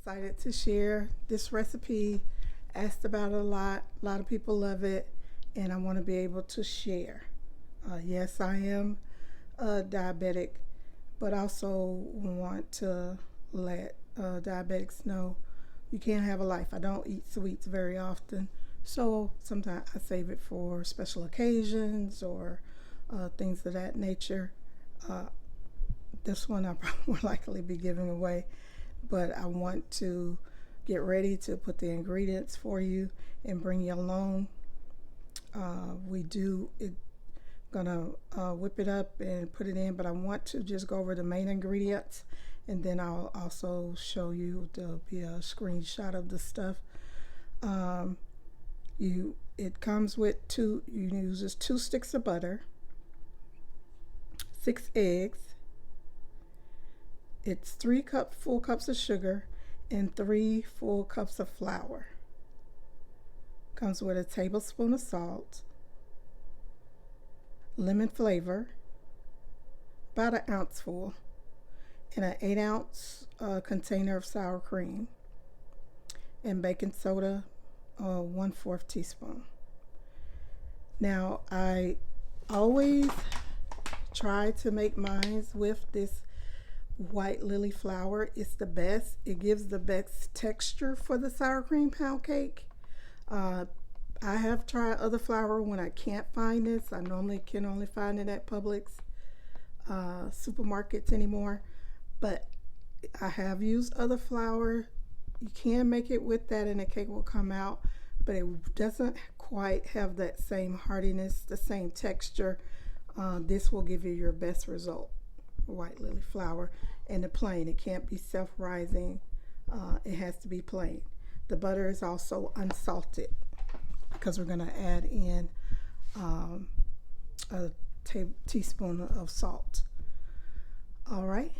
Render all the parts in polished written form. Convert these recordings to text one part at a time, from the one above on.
excited to share this recipe. Asked about it a lot of people love it, and I want to be able to share. Yes, I am diabetic, but also want to let diabetics know you can't have a life. I don't eat sweets very often, so sometimes I save it for special occasions or things of that nature. Uh, this one I'll probably more likely be giving away, but I want to get ready to put the ingredients for you and bring you along. We do it gonna whip it up and put it in, but I want to just go over the main ingredients, and then I'll also show you. There'll be a screenshot of the stuff. um, it comes with you uses 2 sticks of butter, 6 eggs. It's full cups of sugar and 3 full cups of flour. Comes with a tablespoon of salt, lemon flavor, about an ounce full, and an 8-ounce container of sour cream, and baking soda, 1/4 teaspoon. Now, I always try to make mine with this white lily flour. It's the best. It gives the best texture for the sour cream pound cake. Uh, I have tried other flour when I can't find this. I normally can only find it at Publix supermarkets anymore, but I have used other flour. You can make it with that and the cake will come out, but it doesn't quite have that same hardiness, the same texture. This will give you your best result. White lily flour, and the plain. It can't be self-rising. It has to be plain. The butter is also unsalted because we're going to add in a teaspoon of salt. All right,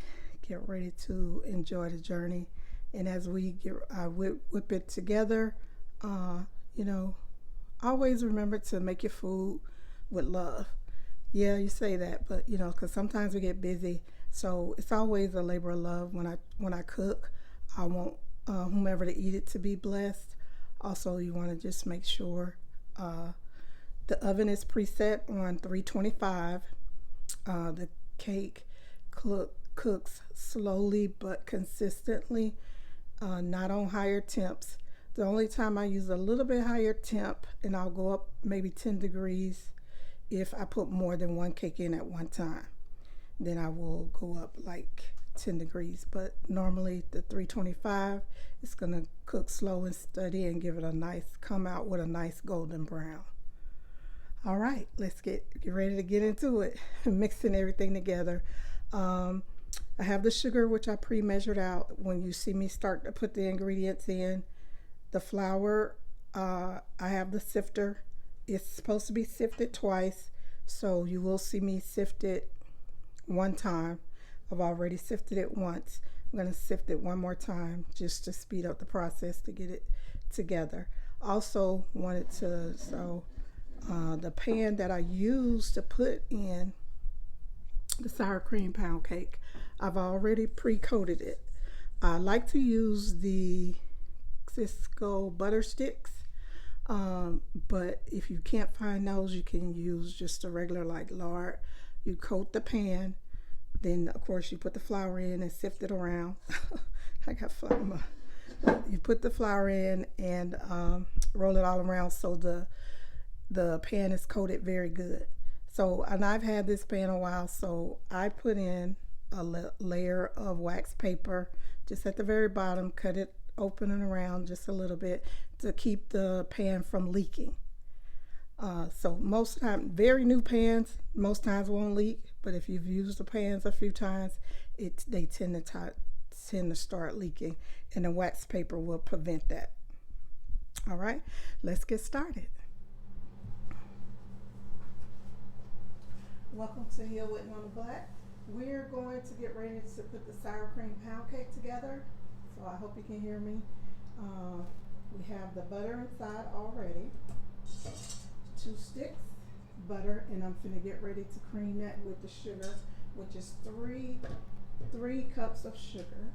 get ready to enjoy the journey. And as we whip it together, you know, always remember to make your food with love. Yeah, you say that, but because sometimes we get busy, so it's always a labor of love when I cook. I want whomever to eat it to be blessed. Also, you want to just make sure the oven is preset on 325. The cake cooks slowly but consistently, not on higher temps. The only time I use a little bit higher temp, and I'll go up maybe 10 degrees if I put more than one cake in at one time. Then I will go up like 10 degrees, but normally the 325 is going to cook slow and steady and give it a nice, come out with a nice golden brown. All right, let's get ready to get into it. Mixing everything together. I have the sugar, which I pre-measured out. When you see me start to put the ingredients in, the flour, I have the sifter. It's supposed to be sifted twice, so you will see me sift it one time. I've already sifted it once. I'm going to sift it one more time just to speed up the process to get it together. Also wanted to, the pan that I used to put in the sour cream pound cake, I've already pre-coated it. I like to use the Cisco butter sticks. But if you can't find those, you can use just a regular like lard. You coat the pan, then of course you put the flour in and sift it around. I got flour. You put the flour in and roll it all around so the pan is coated very good. So, and I've had this pan a while, so I put in a layer of wax paper just at the very bottom, cut it open and around just a little bit to keep the pan from leaking. So most of the time, very new pans most times won't leak, but if you've used the pans a few times, they tend to start leaking, and the wax paper will prevent that. All right, let's get started. Welcome to Here with w-NonaBlack. We're going to get ready to put the sour cream pound cake together. So I hope you can hear me. We have the butter inside already. 2 sticks butter, and I'm finna get ready to cream that with the sugar, which is three cups of sugar.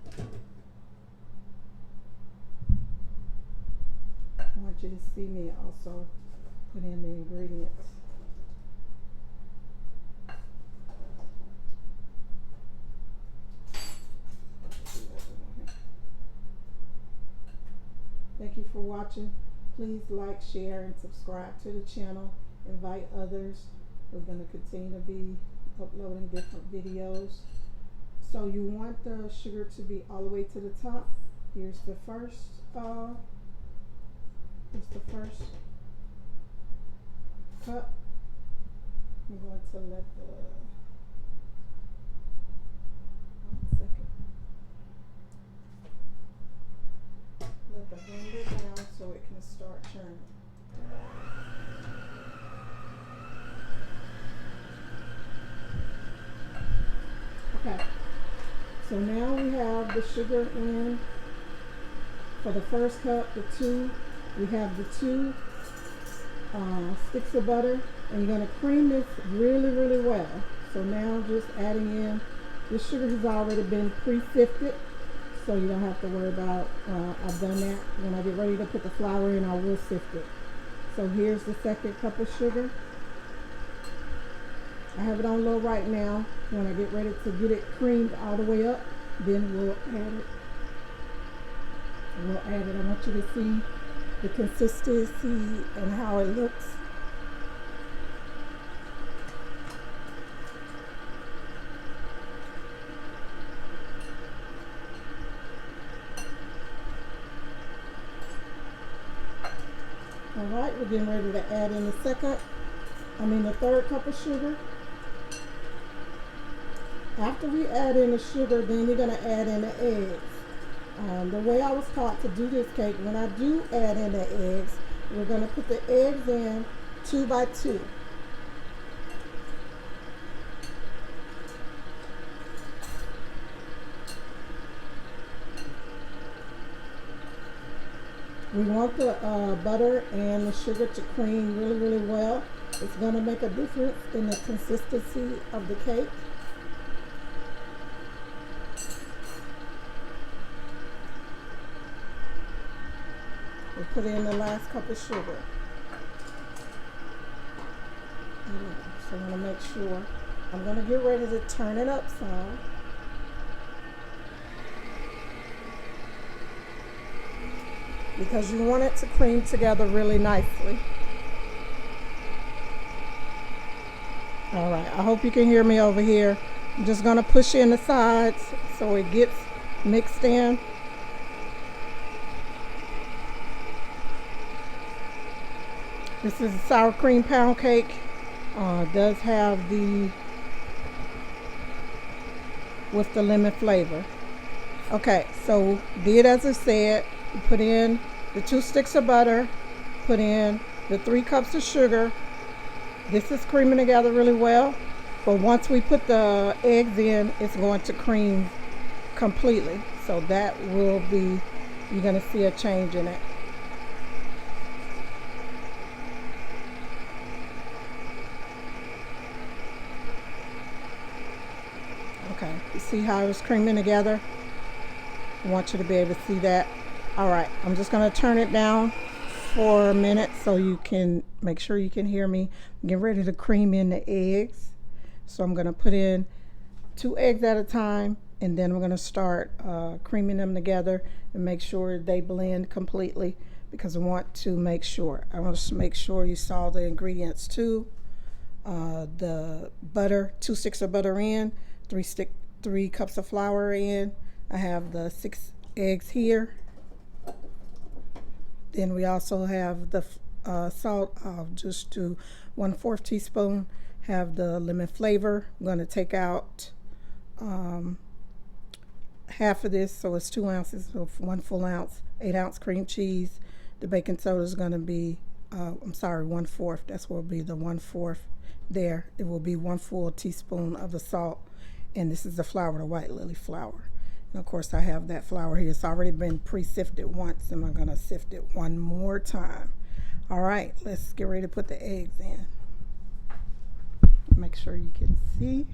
want you to see me also put in the ingredients. Thank you for watching. Please like, share, and subscribe to the channel. Invite others. We're going to continue to be uploading different videos. So you want the sugar to be all the way to the top. Here's the first cup. I'm going to let the let the blender down so it can start churning. Okay, so now we have the sugar in for the first cup, the two. We have the two sticks of butter, and you're going to cream this really, really well. So now just adding in, the sugar has already been pre-sifted, so you don't have to worry about, I've done that. When I get ready to put the flour in, I will sift it. So here's the second cup of sugar. I have it on low right now. When I get ready to get it creamed all the way up, then we'll add it. I want you to see the consistency and how it looks. Alright, we're getting ready to add in the third cup of sugar. After we add in the sugar, then you're going to add in the eggs. The way I was taught to do this cake, when I do add in the eggs, we're going to put the eggs in 2 by 2. We want the butter and the sugar to cream really, really well. It's going to make a difference in the consistency of the cake. We'll put in the last cup of sugar. So I'm going to make sure. I'm going to get ready to turn it up some. Because you want it to cream together really nicely. All right, I hope you can hear me over here. I'm just going to push in the sides so it gets mixed in. This is a sour cream pound cake. Does have with the lemon flavor. Okay, so did as I said, you put in the 2 sticks of butter, put in the 3 cups of sugar. This is creaming together really well, but once we put the eggs in, it's going to cream completely. So that will be, you're going to see a change in it. Okay, you see how it was creaming together? I want you to be able to see that. All right, I'm just going to turn it down for a minute so you can make sure you can hear me. Get ready to cream in the eggs. So I'm going to put in 2 eggs at a time, and then I'm going to start creaming them together and make sure they blend completely, because I want to make sure. I want to make sure you saw the ingredients too. The butter, 2 sticks of butter in, 3 cups of flour in. I have the 6 eggs here. Then we also have the salt. I'll just do 1/4 teaspoon. Have the lemon flavor. I'm going to take out half of this, so it's 2 ounces of 1 full ounce, 8 ounce cream cheese. The baking soda is going to be, 1/4. That's what will be the 1/4 there. It will be 1 full teaspoon of the salt. And this is the flour, the white lily flour. And of course I have that flour here. It's already been pre-sifted once, and I'm going to sift it one more time. All right, let's get ready to put the eggs in. Make sure you can see.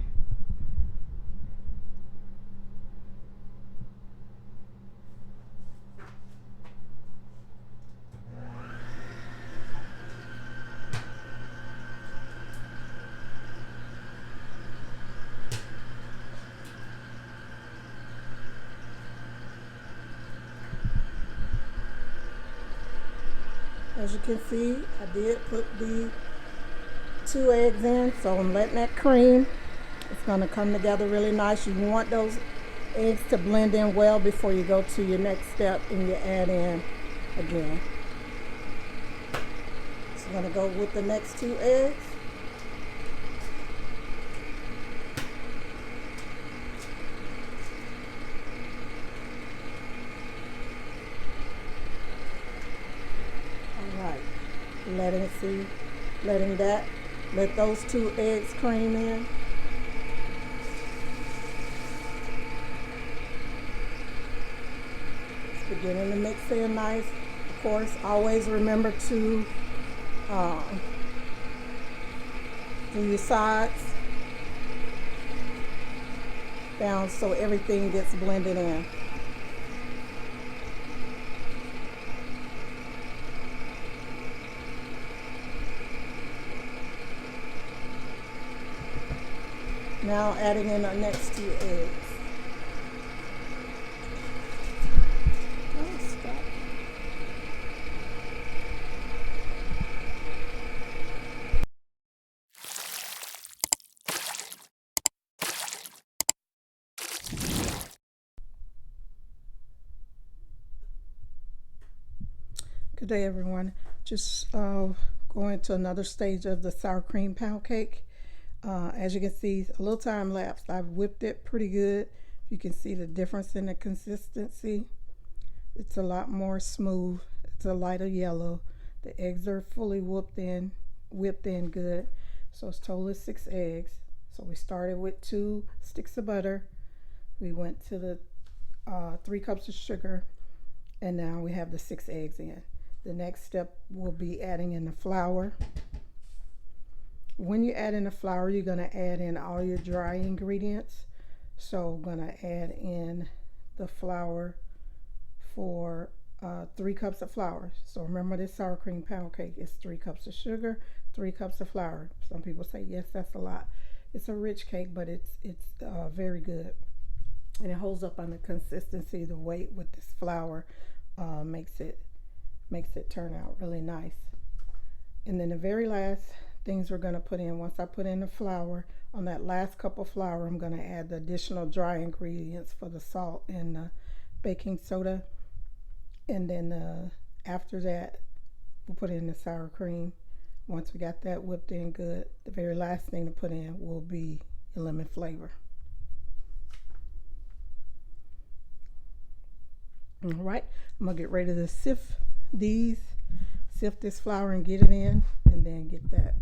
as you can see, I did put the 2 eggs in, so I'm letting that cream. It's going to come together really nice. You want those eggs to blend in well before you go to your next step and you add in again. So I'm going to go with the next 2 eggs. Alright, let those 2 eggs cream in. It's beginning to mix in nice. Of course, always remember to do your sides down so everything gets blended in. Now adding in our next 2 eggs. Oh, stop. Good day, everyone. Just going to another stage of the sour cream pound cake. As you can see, a little time lapse. I've whipped it pretty good. You can see the difference in the consistency. It's a lot more smooth. It's a lighter yellow. The eggs are fully whipped in good. So it's totally 6 eggs. So we started with 2 sticks of butter. We went to the 3 cups of sugar, and now we have the 6 eggs in. The next step will be adding in the flour. When you add in the flour, you're going to add in all your dry ingredients. So I'm going to add in the flour for 3 cups of flour. So remember, this sour cream pound cake is 3 cups of sugar, 3 cups of flour. Some people say, yes, that's a lot. It's a rich cake, but it's very good. And it holds up on the consistency. The weight with this flour makes it turn out really nice. And then the very last things we're going to put in, once I put in the flour, on that last cup of flour, I'm going to add the additional dry ingredients for the salt and the baking soda. And then after that, we'll put in the sour cream. Once we got that whipped in good, the very last thing to put in will be your lemon flavor. All right, I'm going to get ready to sift this flour and get it in, and then get that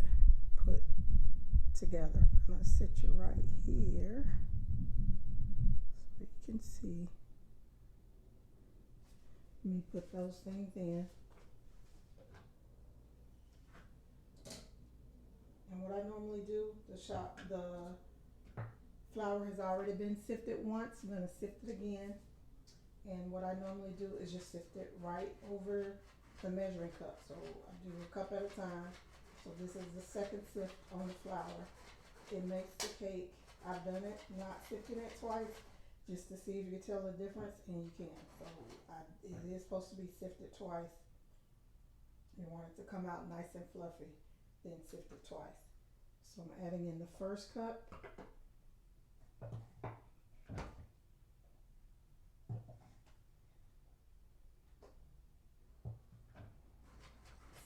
put together. I'm going to sit you right here so you can see me put those things in. And what I normally do, the flour has already been sifted once. I'm going to sift it again. And what I normally do is just sift it right over the measuring cup. So I do a cup at a time. So this is the second sift on the flour. It makes the cake. I've done it, not sifting it twice, just to see if you can tell the difference, and you can. So it is supposed to be sifted twice. You want it to come out nice and fluffy, then sift it twice. So I'm adding in the first cup.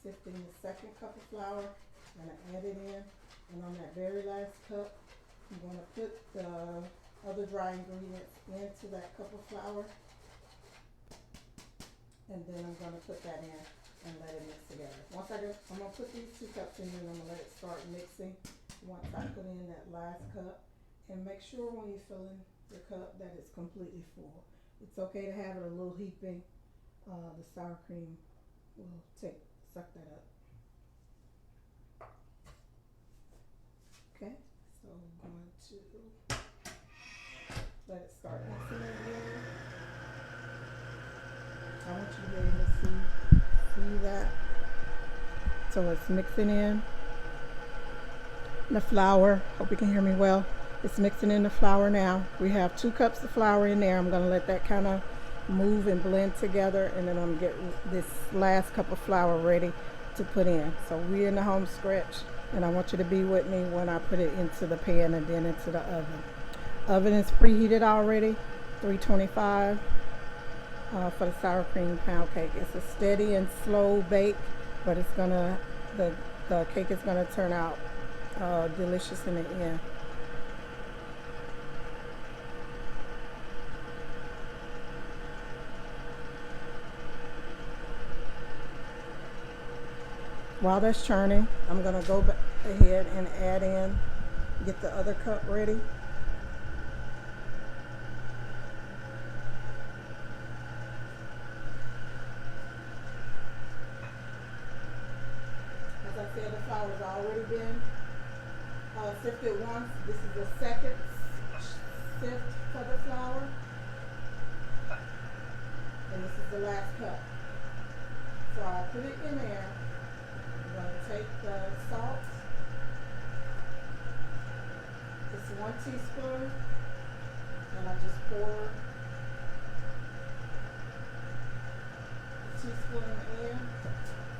Sifting the second cup of flour, I'm going to add it in, and on that very last cup, I'm going to put the other dry ingredients into that cup of flour, and then I'm going to put that in and let it mix together. I'm going to put these 2 cups in, and I'm going to let it start mixing once I put in that last cup. And make sure when you're filling the cup that it's completely full. It's okay to have it a little heaping. The sour cream will suck that up. Okay, so I'm going to let it start mixing again. I want you to be able to see that. So it's mixing in the flour. Hope you can hear me well. It's mixing in the flour now. We have 2 cups of flour in there. I'm going to let that kind of move and blend together, and then I'm gonna get this last cup of flour ready to put in. So we're in the home stretch, and I want you to be with me when I put it into the pan and then into the oven. Oven is preheated already, 325 for the sour cream pound cake. It's a steady and slow bake, but it's gonna the cake is gonna turn out delicious in the end. While that's churning, I'm gonna go ahead and add in, get the other cup ready. As I said, the flour's already been sifted once. This is the second sift for the flour, and this is the last cup. So I put it in there. I'm going to take the salt. It's 1 teaspoon, and I just pour a teaspoon in,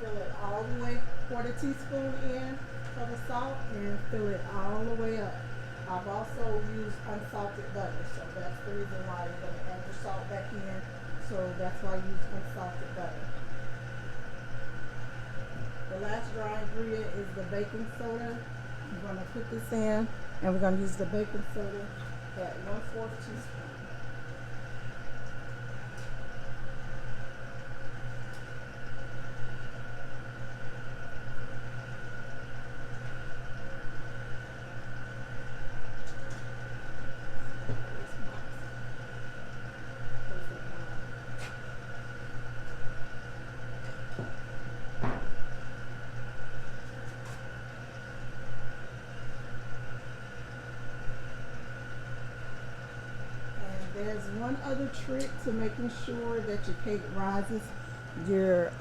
fill it all the way, pour the teaspoon in for the salt, and fill it all the way up. I've also used unsalted butter, so that's the reason why you're going to add your salt back in. So that's why I use unsalted butter. The last dry ingredient is the baking soda. I'm going to put this in, and we're going to use the baking soda at 1/4 teaspoon. There's one other trick to making sure that your cake rises. Your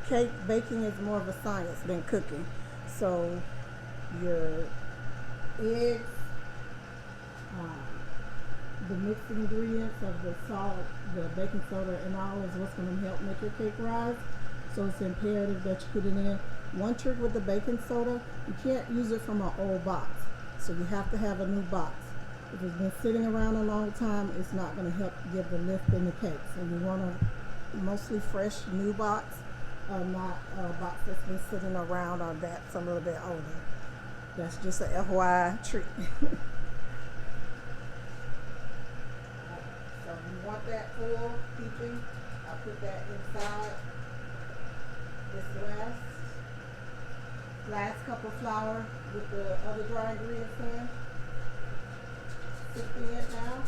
cake baking is more of a science than cooking. So your eggs, the mixed ingredients of the salt, the baking soda, and all is what's going to help make your cake rise. So it's imperative that you put it in. One trick with the baking soda, you can't use it from an old box. So you have to have a new box. If it's been sitting around a long time, it's not going to help give the lift in the cake. So you want a mostly fresh new box, not a box that's been sitting around or that's a little bit older. That's just a FYI treat. So you want that full heaping. I put that inside this last cup of flour with the other dry ingredients in. Sifting it now.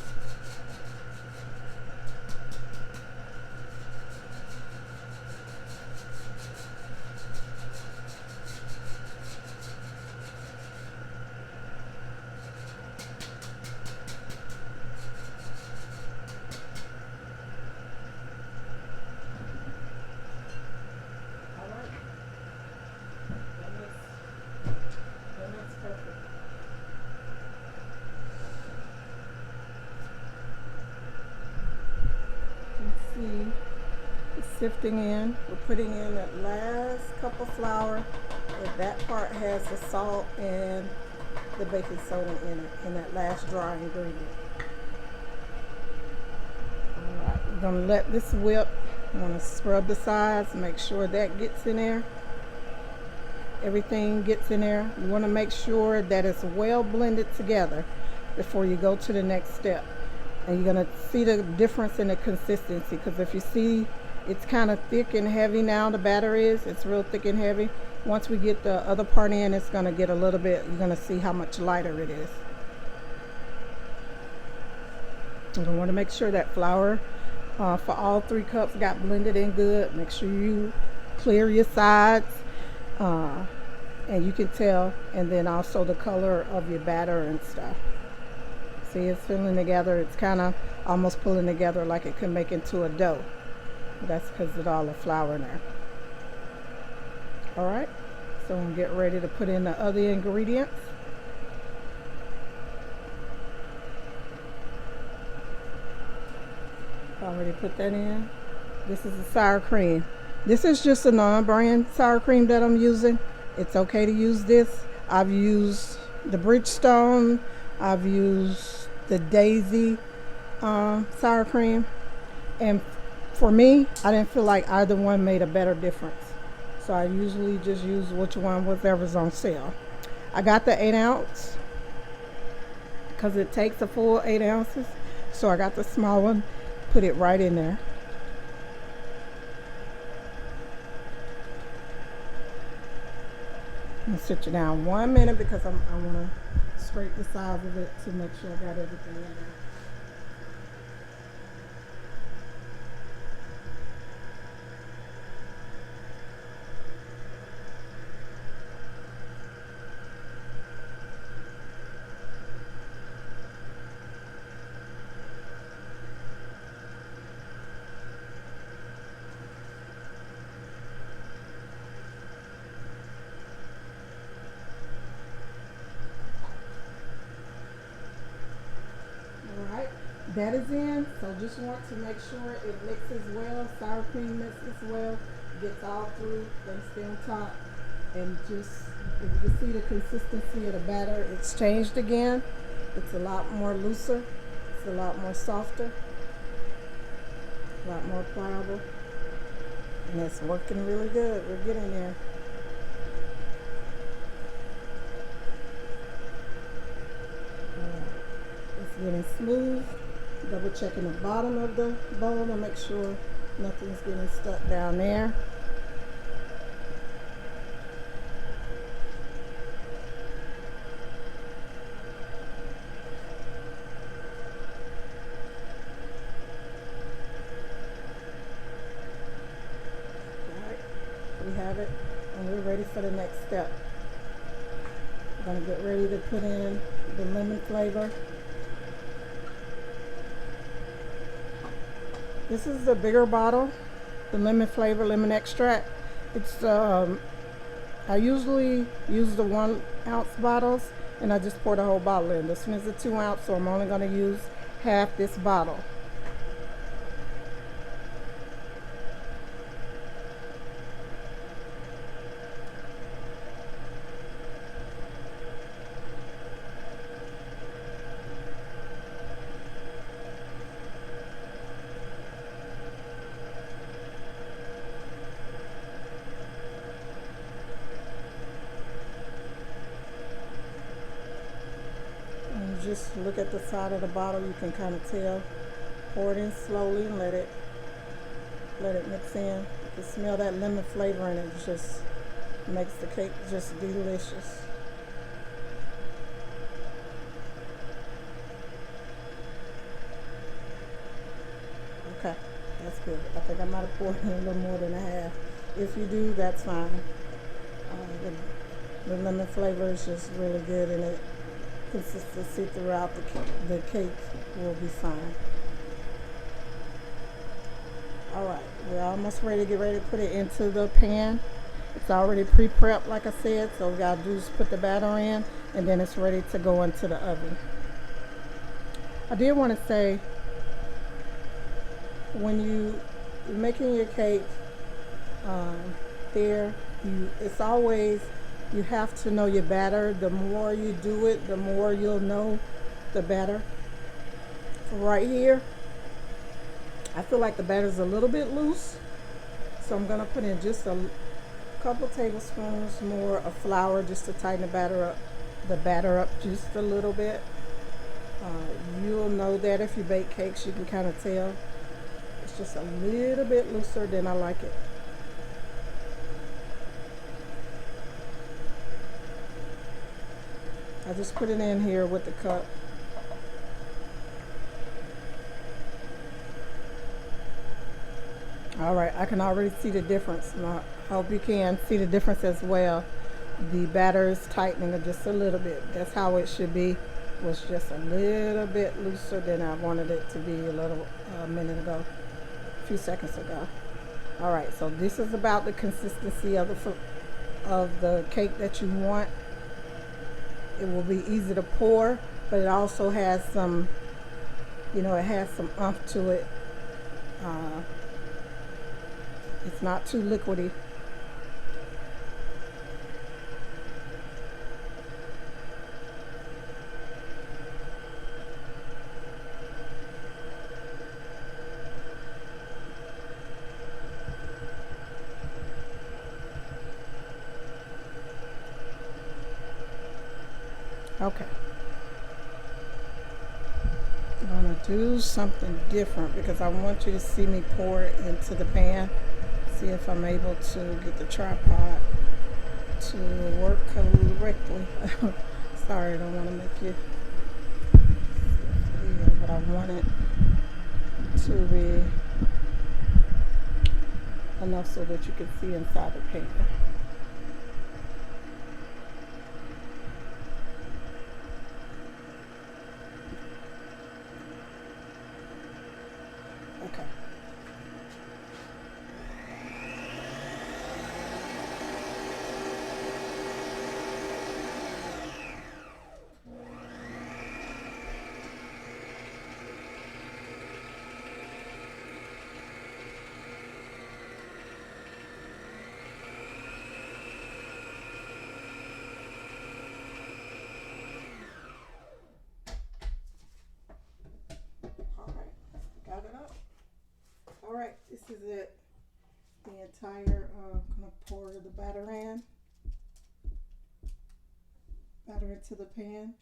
All right. That makes perfect. See, it's sifting in. We're putting in that last cup of flour. That part has the salt and the baking soda in it, and that last dry ingredient. Alright, we're going to let this whip. I'm going to scrub the sides, make sure that gets in there. Everything gets in there. You want to make sure that it's well blended together before you go to the next step. And you're going to see the difference in the consistency, because if you see it's kind of thick and heavy now, the batter is, it's real thick and heavy. Once we get the other part in, it's going to get a little bit, you're going to see how much lighter it is. You want to make sure that flour for all 3 cups got blended in good. Make sure you clear your sides, and you can tell, and then also the color of your batter and stuff. See, it's filling together. It's kind of almost pulling together like it could make into a dough. That's because of all the flour in there. All right, so I'm getting ready to put in the other ingredients. Already put that in. This is the sour cream. This is just a Nona brand sour cream that I'm using. It's okay to use this. I've used the Bridgestone. I've used the Daisy sour cream. And for me, I didn't feel like either one made a better difference. So I usually just use whatever's on sale. I got the 8 ounce because it takes a full 8 ounces. So I got the small one, put it right in there. I'm gonna sit you down 1 minute because I want to scrape the sides of it to make sure I got everything in there. That is in, so just want to make sure it mixes well, sour cream mixes well, gets all through, then stay on top, and just, if you can see the consistency of the batter, it's changed again. It's a lot more looser, it's a lot more softer, a lot more pliable, and it's working really good. We're getting there. It's getting smooth. Double checking the bottom of the bowl to make sure nothing's getting stuck down there. Alright, we have it, and we're ready for the next step. I'm going to get ready to put in the lemon flavor. This is the bigger bottle, the lemon flavor, lemon extract. It's I usually use the 1 ounce bottles, and I just pour the whole bottle in. This one is a 2 ounce, so I'm only going to use half this bottle. Just look at the side of the bottle, you can kind of tell. Pour it in slowly and let it mix in. You can smell that lemon flavor, and it just makes the cake just delicious. Okay, that's good. I think I might have poured in a little more than a half. If you do, that's fine. The lemon flavor is just really good, and it consistency throughout the cake will be fine. Alright, we're almost ready to get ready to put it into the pan. It's already pre-prepped, like I said, so we gotta do is put the batter in, and then it's ready to go into the oven. I did want to say, when you're making your cake it's always, you have to know your batter. The more you do it, the more you'll know the batter. So right here, I feel like the batter's a little bit loose, so I'm gonna put in just a couple tablespoons more of flour just to tighten the batter up just a little bit. You'll know that if you bake cakes, you can kind of tell. It's just a little bit looser than I like it. I just put it in here with the cup. Alright, I can already see the difference. And I hope you can see the difference as well. The batter is tightening just a little bit. That's how it should be. It was just a little bit looser than I wanted it to be a minute ago, a few seconds ago. Alright, so this is about the consistency of the cake that you want. It will be easy to pour, but it also has some, it has some oomph to it. It's not too liquidy. Okay. I'm gonna do something different because I want you to see me pour it into the pan. See if I'm able to get the tripod to work correctly. Sorry, I don't want to make you feel, but I want it to be enough so that you can see inside the pan. Okay. Got it up. All right, this is it. The entire, gonna pour the batter into the pan.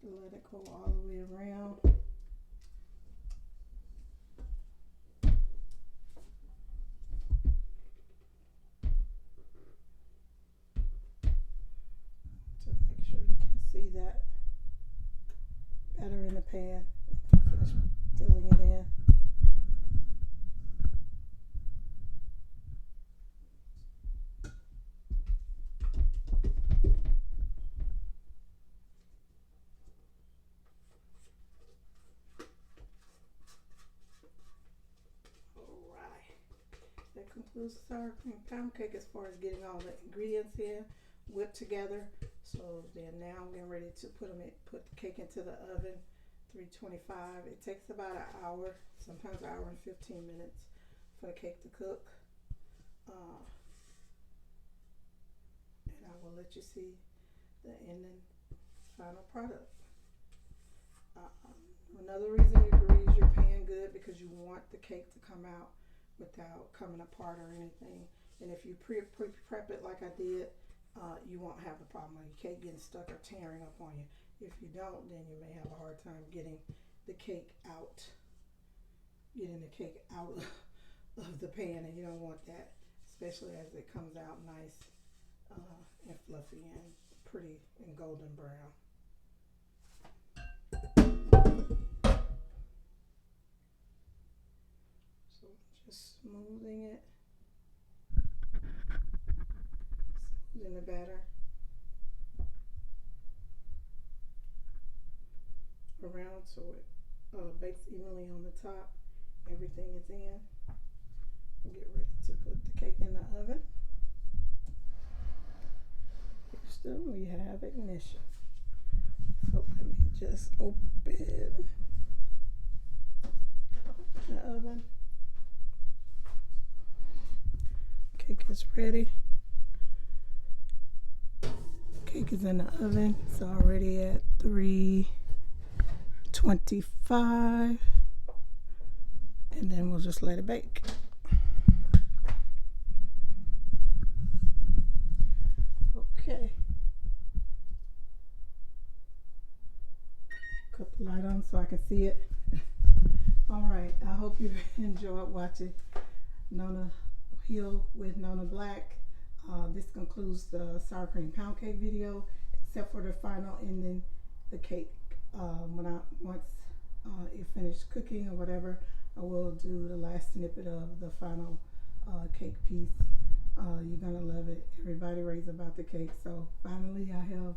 Let it go all the way around. To make sure you can see that batter in the pan. I'm gonna finish filling it in. That concludes the sour cream pound cake as far as getting all the ingredients in, whipped together. So then now I'm getting ready to put the cake into the oven, 325. It takes about an hour, sometimes an hour and 15 minutes for the cake to cook. And I will let you see the ending final product. Another reason you grease your pan good because you want the cake to come out without coming apart or anything. And if you prep it like I did, you won't have the problem of your cake getting stuck or tearing up on you. If you don't, then you may have a hard time getting the cake out of the pan, and you don't want that, especially as it comes out nice and fluffy and pretty and golden brown. So just smoothing it, smoothing the batter around so it bakes evenly on the top. Everything is in. Get ready to put the cake in the oven. Houston, we have ignition. So let me just open the oven. Cake is ready. Cake is in the oven. It's already at 325. And then we'll just let it bake. Okay. Cut the light on so I can see it. All right. I hope you enjoyed watching Nona Hill with Nona Black. This concludes the sour cream pound cake video, except for the final ending, the cake. Once it finished cooking or whatever, I will do the last snippet of the final cake piece. You're gonna love it. Everybody raves about the cake. So finally I have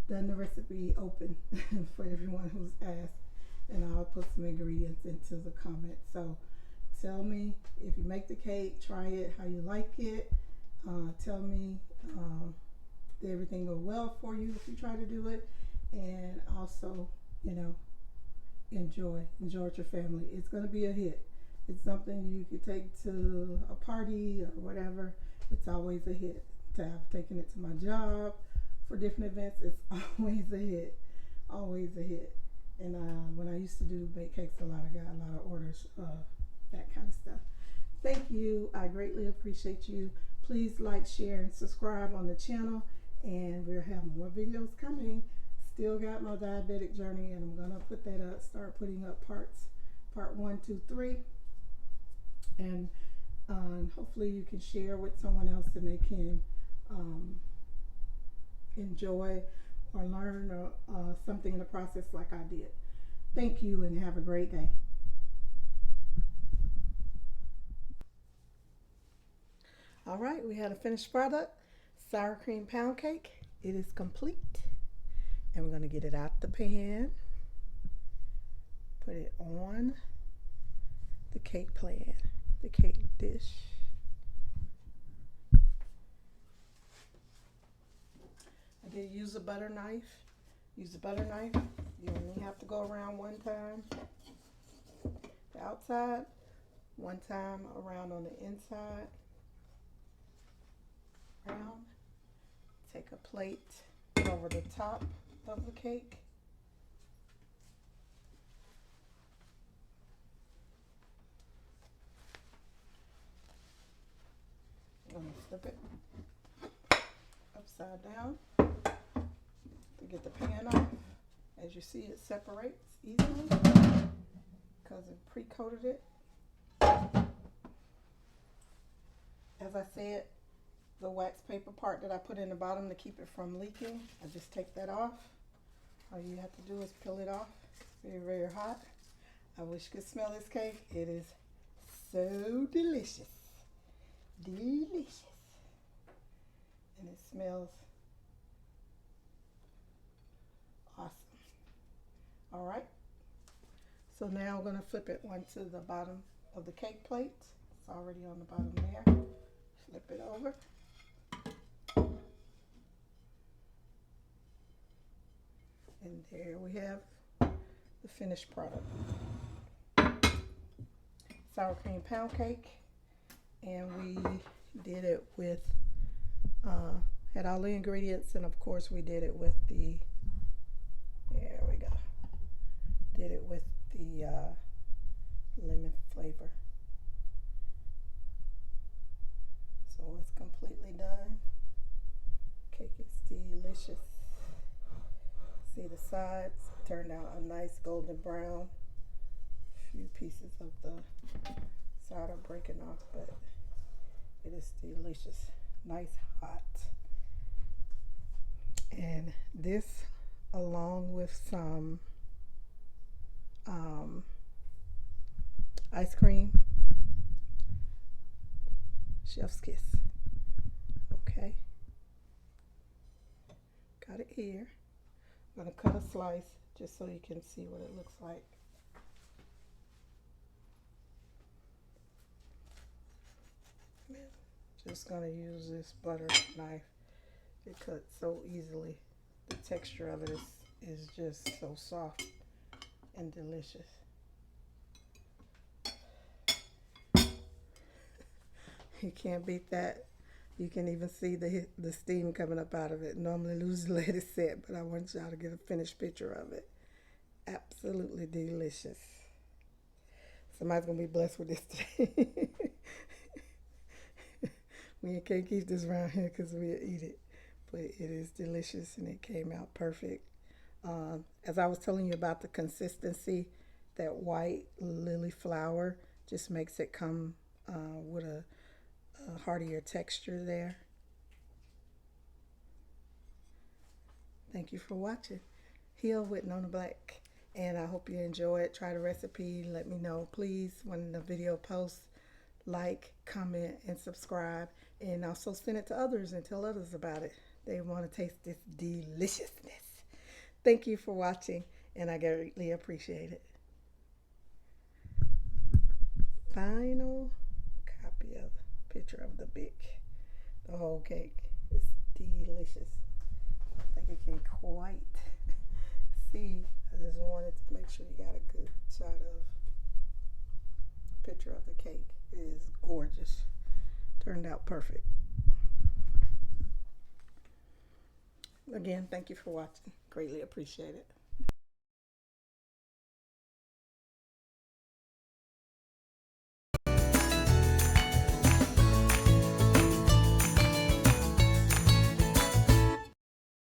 done the recipe open for everyone who's asked, and I'll put some ingredients into the comments. So tell me if you make the cake, try it, how you like it. Tell me did everything go well for you if you try to do it, and also, enjoy with your family. It's going to be a hit. it's something you could take to a party or whatever, it's always a hit. To have taken it to my job for different events, it's always a hit. Always a hit. And when I used to do bake cakes a lot, I got a lot of orders, that kind of stuff. Thank you. I greatly appreciate you. Please like, share, and subscribe on the channel. And we'll have more videos coming. Still got my diabetic journey, and I'm going to put that up, start putting up parts, part 1, 2, 3. And hopefully you can share with someone else and they can enjoy or learn or something in the process like I did. Thank you and have a great day. All right, we had a finished product, sour cream pound cake. It is complete. And we're going to get it out the pan, put it on the cake pan, the cake dish. I did use a butter knife. Use a butter knife. You only have to go around one time the outside, one time around on the inside. Round. Take a plate over the top of the cake. I'm going to flip it upside down to get the pan off. As you see, it separates easily because it pre-coated it. As I said, the wax paper part that I put in the bottom to keep it from leaking, I just take that off. All you have to do is peel it off. It's very, very hot. I wish you could smell this cake. It is so delicious. Delicious. And it smells awesome. All right. So now I'm going to flip it onto the bottom of the cake plate. It's already on the bottom there. Flip it over. And there we have the finished product. Sour cream pound cake. And we did it with, had all the ingredients, and of course we did it with the, there we go. Did it with the lemon flavor. So it's completely done. Cake is delicious. See the sides turned out a nice golden brown. A few pieces of the side are breaking off, but it is delicious. Nice hot. And this, along with some ice cream, chef's kiss. Okay, got it here. I'm going to cut a slice just so you can see what it looks like. Just going to use this butter knife. It cuts so easily. The texture of it is just so soft and delicious. You can't beat that. You can even see the steam coming up out of it. Normally usually let it set, but I want y'all to get a finished picture of it. Absolutely delicious. Somebody's going to be blessed with this today. We can't keep this around here because we'll eat it. But it is delicious and it came out perfect. As I was telling you about the consistency, that white lily flour just makes it come with a heartier texture there. Thank you for watching. Here with Nona Black. And I hope you enjoy it. Try the recipe. Let me know. Please, when the video posts, like, comment, and subscribe. And also send it to others and tell others about it. They want to taste this deliciousness. Thank you for watching, and I greatly appreciate it. Final copy of the picture of the whole cake. It's delicious. I don't think you can quite see. I just wanted to make sure you got a good shot of picture of the cake. It is gorgeous. Turned out perfect. Again, thank you for watching. Greatly appreciate it.